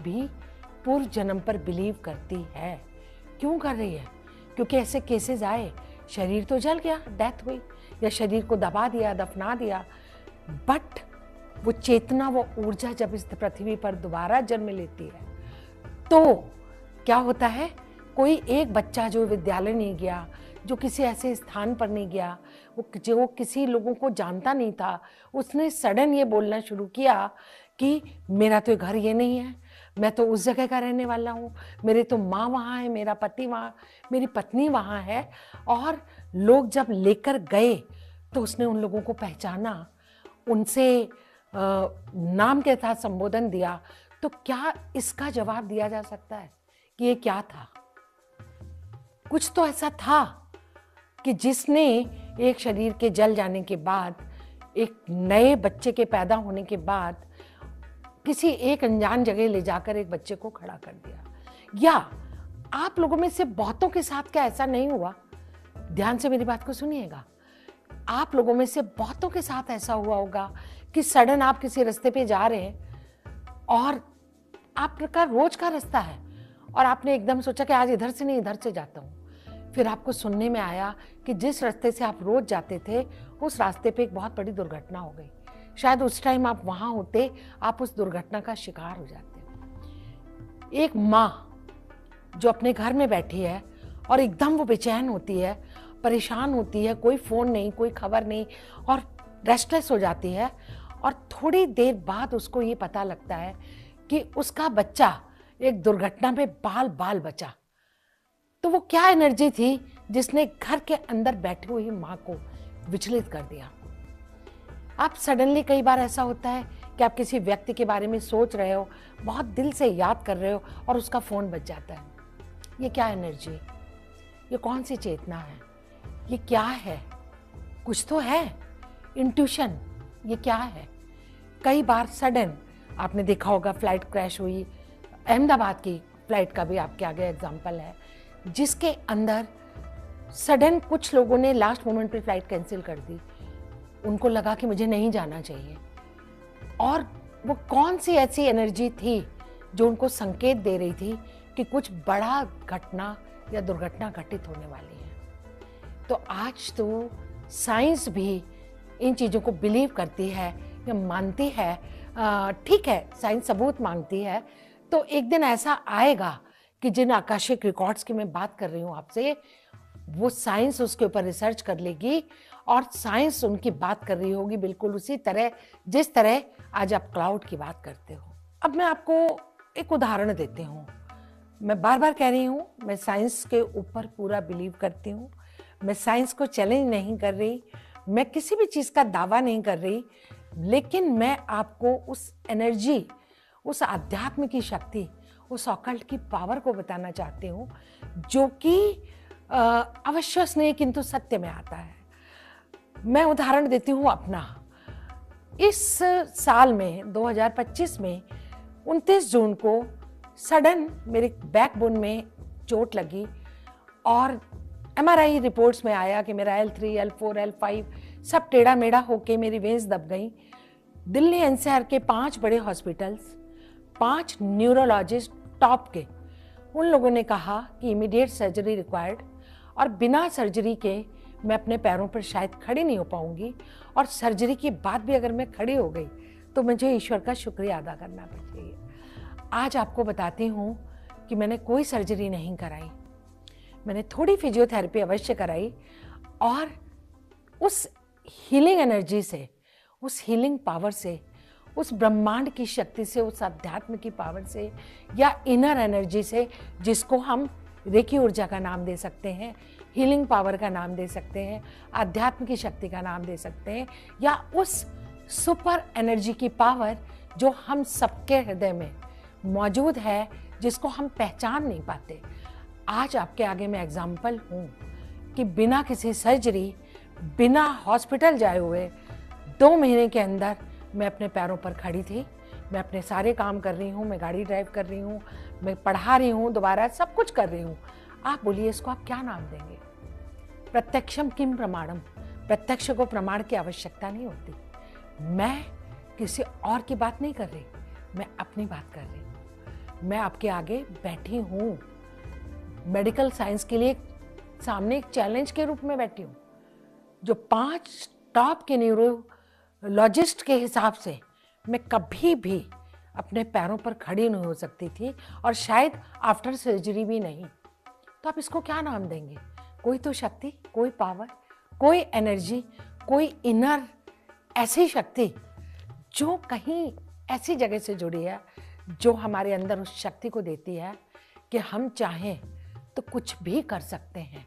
भी पूर्व जन्म पर बिलीव करती है। क्यों कर रही है? क्योंकि ऐसे केसेस आए, शरीर तो जल गया, डेथ हुई, या शरीर को दबा दिया, दफना दिया, बट वो चेतना, वो ऊर्जा जब इस पृथ्वी पर दोबारा जन्म लेती है तो क्या होता है? कोई एक बच्चा जो विद्यालय नहीं गया, जो किसी ऐसे स्थान पर नहीं गया, वो जो किसी लोगों को जानता नहीं था, उसने सडन ये बोलना शुरू किया कि मेरा तो घर ये नहीं है, मैं तो उस जगह का रहने वाला हूँ, मेरे तो माँ वहाँ है, मेरा पति वहाँ, मेरी पत्नी वहाँ है। और लोग जब लेकर गए तो उसने उन लोगों को पहचाना, उनसे नाम के साथ संबोधन दिया। तो क्या इसका जवाब दिया जा सकता है कि ये क्या था? कुछ तो ऐसा था कि जिसने एक शरीर के जल जाने के बाद, एक नए बच्चे के पैदा होने के बाद, किसी एक अनजान जगह ले जाकर एक बच्चे को खड़ा कर दिया। या आप लोगों में से बहुतों के साथ क्या ऐसा नहीं हुआ? ध्यान से मेरी बात को सुनिएगा। आप लोगों में से बहुतों के साथ ऐसा हुआ होगा कि सडन आप किसी रास्ते पे जा रहे हैं और आपका रोज का रास्ता है और आपने एकदम सोचा कि आज इधर से नहीं इधर से जाता हूँ। फिर आपको सुनने में आया कि जिस रास्ते से आप रोज जाते थे उस रास्ते पे एक बहुत बड़ी दुर्घटना हो गई। शायद उस टाइम आप वहाँ होते, आप उस दुर्घटना का शिकार हो जाते। एक माँ जो अपने घर में बैठी है और एकदम वो बेचैन होती है, परेशान होती है, कोई फ़ोन नहीं, कोई खबर नहीं, और रेस्टलेस हो जाती है। और थोड़ी देर बाद उसको ये पता लगता है कि उसका बच्चा एक दुर्घटना में बाल बाल बचा। तो वो क्या एनर्जी थी जिसने घर के अंदर बैठी हुई माँ को विचलित कर दिया? आप सडनली, कई बार ऐसा होता है कि आप किसी व्यक्ति के बारे में सोच रहे हो, बहुत दिल से याद कर रहे हो और उसका फ़ोन बज जाता है। ये क्या एनर्जी? ये कौन सी चेतना है? ये क्या है? कुछ तो है, इंट्यूशन। ये क्या है? कई बार सडन आपने देखा होगा, फ्लाइट क्रैश हुई, अहमदाबाद की फ्लाइट का भी आपके आगे एग्जाम्पल है, जिसके अंदर सडन कुछ लोगों ने लास्ट मोमेंट पे फ्लाइट कैंसिल कर दी। उनको लगा कि मुझे नहीं जाना चाहिए, और वो कौन सी ऐसी एनर्जी थी जो उनको संकेत दे रही थी कि कुछ बड़ा घटना या दुर्घटना घटित होने वाली है। तो आज तो साइंस भी इन चीज़ों को बिलीव करती है या मानती है। ठीक है, साइंस सबूत मांगती है, तो एक दिन ऐसा आएगा कि जिन आकाशिक रिकॉर्ड्स की मैं बात कर रही हूँ आपसे, वो साइंस उसके ऊपर रिसर्च कर लेगी और साइंस उनकी बात कर रही होगी बिल्कुल उसी तरह जिस तरह आज आप क्लाउड की बात करते हो। अब मैं आपको एक उदाहरण देती हूँ। मैं बार बार कह रही हूँ, मैं साइंस के ऊपर पूरा बिलीव करती हूँ, मैं साइंस को चैलेंज नहीं कर रही, मैं किसी भी चीज़ का दावा नहीं कर रही, लेकिन मैं आपको उस एनर्जी, उस आध्यात्म की शक्ति, उस ऑकल्ट की पावर को बताना चाहती हूँ, जो कि अविश्वसनीय किंतु सत्य में आता है। मैं उदाहरण देती हूँ अपना। इस साल में 2025 में 29 जून को सडन मेरे बैकबोन में चोट लगी और MRI रिपोर्ट्स में आया कि मेरा L3, L4, L5 सब टेढ़ा मेढ़ा होके मेरी वेंस दब गई। दिल्ली NCR के 5 बड़े हॉस्पिटल्स, 5 न्यूरोलॉजिस्ट टॉप के, उन लोगों ने कहा कि इमीडिएट सर्जरी रिक्वायर्ड, और बिना सर्जरी के मैं अपने पैरों पर शायद खड़ी नहीं हो पाऊंगी, और सर्जरी के बाद भी अगर मैं खड़ी हो गई तो मुझे ईश्वर का शुक्रिया अदा करना चाहिए। आज आपको बताती हूँ कि मैंने कोई सर्जरी नहीं कराई, मैंने थोड़ी फिजियोथेरेपी अवश्य कराई, और उस हीलिंग एनर्जी से, उस हीलिंग पावर से, उस ब्रह्मांड की शक्ति से, उस अध्यात्म की पावर से या इनर एनर्जी से, जिसको हम रेकी ऊर्जा का नाम दे सकते हैं, हीलिंग पावर का नाम दे सकते हैं, आध्यात्म की शक्ति का नाम दे सकते हैं, या उस सुपर एनर्जी की पावर जो हम सबके हृदय में मौजूद है, जिसको हम पहचान नहीं पाते। आज आपके आगे मैं एग्जाम्पल हूँ कि बिना किसी सर्जरी, बिना हॉस्पिटल जाए हुए 2 महीने के अंदर मैं अपने पैरों पर खड़ी थी। मैं अपने सारे काम कर रही हूँ, मैं गाड़ी ड्राइव कर रही हूँ, मैं पढ़ा रही हूँ, दोबारा सब कुछ कर रही हूँ। आप बोलिए इसको आप क्या नाम देंगे? प्रत्यक्षम किम प्रमाणम। प्रत्यक्ष को प्रमाण की आवश्यकता नहीं होती। मैं किसी और की बात नहीं कर रही, मैं अपनी बात कर रही हूँ। मैं आपके आगे बैठी हूँ, मेडिकल साइंस के लिए सामने एक चैलेंज के रूप में बैठी हूँ। जो 5 टॉप के न्यूरोलॉजिस्ट के हिसाब से मैं कभी भी अपने पैरों पर खड़ी नहीं हो सकती थी, और शायद आफ्टर सर्जरी भी नहीं। तो आप इसको क्या नाम देंगे? कोई तो शक्ति, कोई पावर, कोई एनर्जी, कोई इनर ऐसी शक्ति जो कहीं ऐसी जगह से जुड़ी है, जो हमारे अंदर उस शक्ति को देती है कि हम चाहें तो कुछ भी कर सकते हैं।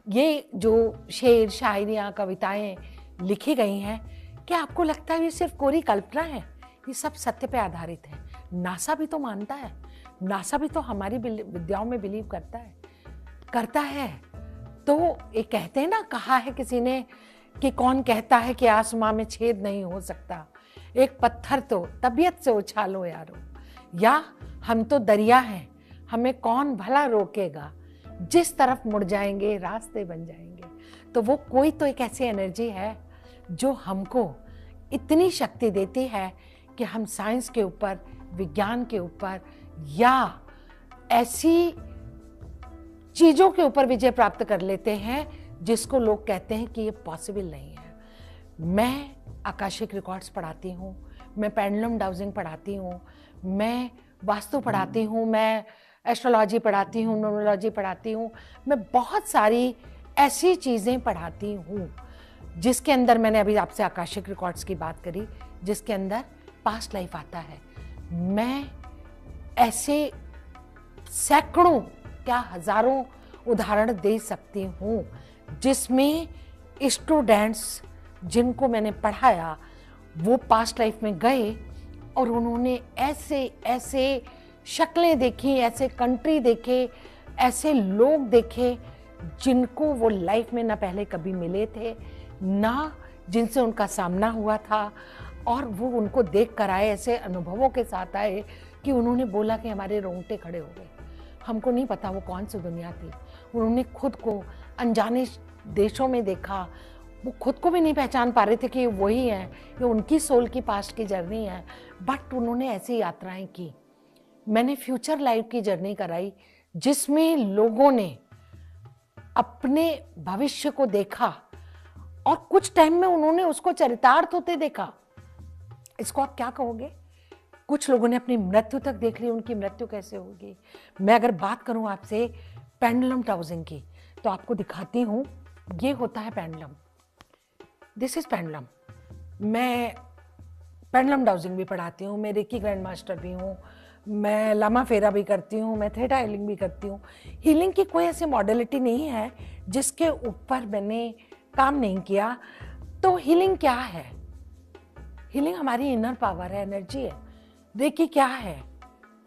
ये जो शेर, शायरियाँ, कविताएं लिखी गई हैं, क्या आपको लगता है ये सिर्फ कोरी कल्पना है? ये सब सत्य पे आधारित है। नासा भी तो मानता है, नासा भी तो हमारी विद्याओं में बिलीव करता है। तो ये कहते हैं ना, कहा है किसी ने कि कौन कहता है कि आसमां में छेद नहीं हो सकता, एक पत्थर तो तबीयत से उछालो यारो, या हम तो दरिया हैं, हमें कौन भला रोकेगा, जिस तरफ मुड़ जाएंगे रास्ते बन जाएंगे। तो वो कोई तो एक ऐसी एनर्जी है जो हमको इतनी शक्ति देती है कि हम साइंस के ऊपर, विज्ञान के ऊपर, या ऐसी चीज़ों के ऊपर विजय प्राप्त कर लेते हैं जिसको लोग कहते हैं कि ये पॉसिबल नहीं है। मैं आकाशिक रिकॉर्ड्स पढ़ाती हूँ, मैं पेंडुलम डाउजिंग पढ़ाती हूँ, मैं वास्तु पढ़ाती हूँ, मैं एस्ट्रोलॉजी पढ़ाती हूँ, न्यूमरोलॉजी पढ़ाती हूँ, मैं बहुत सारी ऐसी चीज़ें पढ़ाती हूँ जिसके अंदर, मैंने अभी आपसे आकाशिक रिकॉर्ड्स की बात करी, जिसके अंदर पास्ट लाइफ आता है। मैं ऐसे सैकड़ों, क्या हजारों उदाहरण दे सकती हूँ जिसमें स्टूडेंट्स जिनको मैंने पढ़ाया वो पास्ट लाइफ में गए और उन्होंने ऐसे ऐसे शक्लें देखी, ऐसे कंट्री देखे, ऐसे लोग देखे जिनको वो लाइफ में ना पहले कभी मिले थे, ना जिनसे उनका सामना हुआ था, और वो उनको देख कर आए, ऐसे अनुभवों के साथ आए कि उन्होंने बोला कि हमारे रोंगटे खड़े हो गए। हमको नहीं पता वो कौन सी दुनिया थी। उन्होंने खुद को अनजाने देशों में देखा, वो खुद को भी नहीं पहचान पा रहे थे कि ये वही है, ये उनकी सोल की पास्ट की जर्नी है, बट उन्होंने ऐसी यात्राएं की। मैंने फ्यूचर लाइफ की जर्नी कराई जिसमें लोगों ने अपने भविष्य को देखा और कुछ टाइम में उन्होंने उसको चरितार्थ होते देखा। इसको आप क्या कहोगे? कुछ लोगों ने अपनी मृत्यु तक देख ली, उनकी मृत्यु कैसे होगी। मैं अगर बात करूं आपसे पेंडुलम डाउजिंग की, तो आपको दिखाती हूं। ये होता है पेंडुलम, दिस इज पेंडुलम। मैं पेंडुलम डाउजिंग भी पढ़ाती हूँ, मैं रेकी ग्रैंड मास्टर भी हूँ, मैं लामा फेरा भी करती हूँ, मैं थेटा हीलिंग भी करती हूँ। हीलिंग की कोई ऐसी मॉडलिटी नहीं है जिसके ऊपर मैंने काम नहीं किया। तो हीलिंग क्या है? हीलिंग हमारी इनर पावर है, एनर्जी है। रेकी क्या है?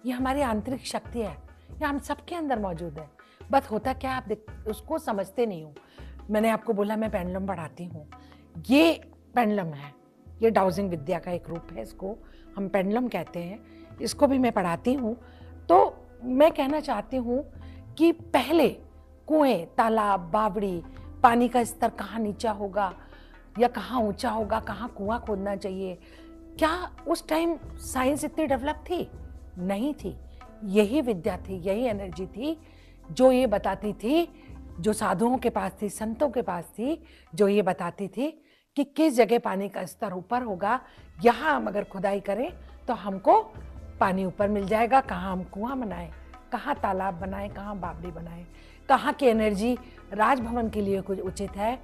ये हमारी आंतरिक शक्ति है, ये हम सबके अंदर मौजूद है। बस होता क्या, आप उसको समझते नहीं हो। मैंने आपको बोला मैं पेंडुलम पढ़ाती हूँ, ये पेंडुलम है, ये डाउजिंग विद्या का एक रूप है, इसको हम पेंडुलम कहते हैं, इसको भी मैं पढ़ाती हूँ। तो मैं कहना चाहती हूँ कि पहले कुएं, तालाब, बावड़ी, पानी का स्तर कहाँ नीचा होगा या कहाँ ऊंचा होगा, कहाँ कुआं खोदना चाहिए, क्या उस टाइम साइंस इतनी डेवलप थी? नहीं थी। यही विद्या थी, यही एनर्जी थी जो ये बताती थी, जो साधुओं के पास थी, संतों के पास थी, जो ये बताती थी कि किस जगह पानी का स्तर ऊपर होगा, यहाँ हम अगर खुदाई करें तो हमको पानी ऊपर मिल जाएगा। कहाँ हम कुआं बनाएं, कहाँ तालाब बनाएं, कहाँ बावड़ी बनाएं, कहाँ की एनर्जी राजभवन के लिए कुछ उचित है,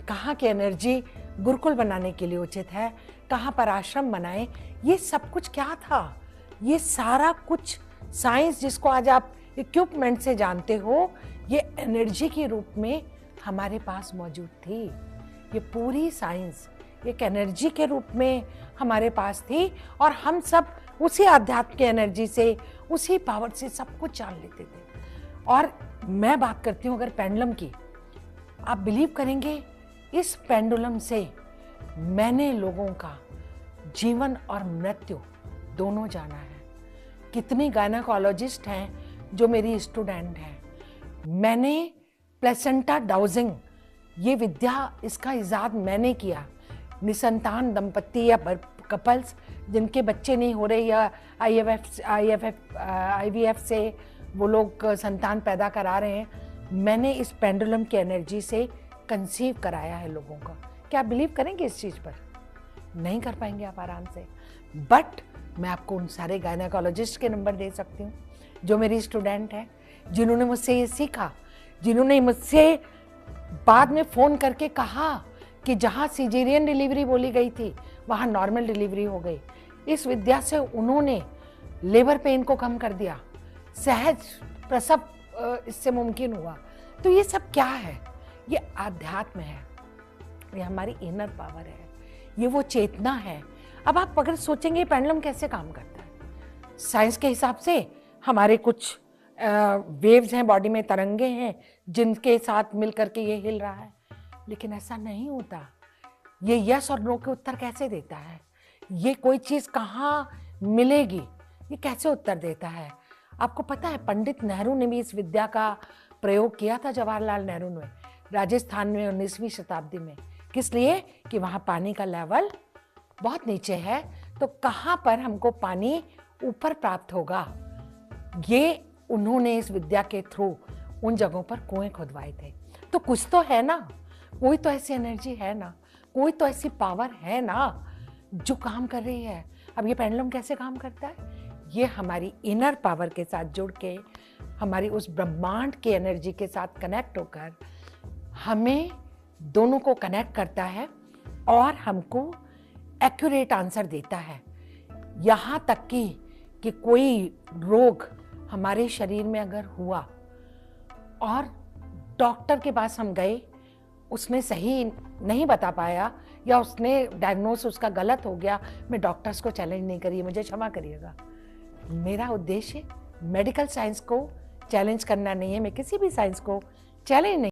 कहाँ की एनर्जी गुरुकुल बनाने के लिए उचित है, कहाँ पर आश्रम बनाएं। ये सब कुछ क्या था? ये सारा कुछ साइंस जिसको आज आप इक्विपमेंट से जानते हो, ये एनर्जी के रूप में हमारे पास मौजूद थी। ये पूरी साइंस एक एनर्जी के रूप में हमारे पास थी और हम सब उसी आध्यात्म की एनर्जी से, उसी पावर से सब कुछ जान लेते थे। और मैं बात करती हूँ अगर पेंडुलम की, आप बिलीव करेंगे, इस पेंडुलम से मैंने लोगों का जीवन और मृत्यु दोनों जाना है। कितने गायनेकोलॉजिस्ट हैं जो मेरी स्टूडेंट हैं। मैंने प्लेसेंटा डाउजिंग, ये विद्या, इसका इजाद मैंने किया। निसंतान दंपत्ति या कपल्स जिनके बच्चे नहीं हो रहे या IVF से वो लोग संतान पैदा करा रहे हैं, मैंने इस पेंडुलम की एनर्जी से कंसीव कराया है लोगों का। क्या आप बिलीव करेंगे इस चीज़ पर? नहीं कर पाएंगे आप आराम से, बट मैं आपको उन सारे गायनेकोलॉजिस्ट के नंबर दे सकती हूँ जो मेरी स्टूडेंट हैं, जिन्होंने मुझसे ये सीखा, जिन्होंने मुझसे बाद में फ़ोन करके कहा कि जहाँ सिजेरियन डिलीवरी बोली गई थी वहाँ नॉर्मल डिलीवरी हो गई। इस विद्या से उन्होंने लेबर पेन को कम कर दिया, सहज प्रसव इससे मुमकिन हुआ। तो ये सब क्या है? ये आध्यात्म है, ये हमारी इनर पावर है, ये वो चेतना है। अब आप अगर सोचेंगे पेंडुलम कैसे काम करता है, साइंस के हिसाब से हमारे कुछ वेव्स हैं, बॉडी में तरंगे हैं जिनके साथ मिल करके ये हिल रहा है, लेकिन ऐसा नहीं होता। ये यस और नो के उत्तर कैसे देता है? ये कोई चीज़ कहाँ मिलेगी, ये कैसे उत्तर देता है? आपको पता है पंडित नेहरू ने भी इस विद्या का प्रयोग किया था, जवाहरलाल नेहरू ने, राजस्थान में 19वीं शताब्दी में। किस लिए? कि वहाँ पानी का लेवल बहुत नीचे है, तो कहाँ पर हमको पानी ऊपर प्राप्त होगा, ये उन्होंने इस विद्या के थ्रू उन जगहों पर कुएं खुदवाए थे। तो कुछ तो है ना, कोई तो ऐसी एनर्जी है ना, कोई तो ऐसी पावर है ना जो काम कर रही है। अब ये पेंडुलम कैसे काम करता है? ये हमारी इनर पावर के साथ जुड़ के, हमारी उस ब्रह्मांड की एनर्जी के साथ कनेक्ट होकर हमें दोनों को कनेक्ट करता है और हमको एक्यूरेट आंसर देता है। यहाँ तक कि कोई रोग हमारे शरीर में अगर हुआ और डॉक्टर के पास हम गए, उसने सही नहीं बता पाया या उसने डायग्नोस उसका गलत हो गया, मैं डॉक्टर्स को चैलेंज नहीं करिए, मुझे क्षमा करिएगा। मेरा उद्देश्य मेडिकल साइंस को चैलेंज करना नहीं है, मैं किसी भी साइंस को चैलेंज नहीं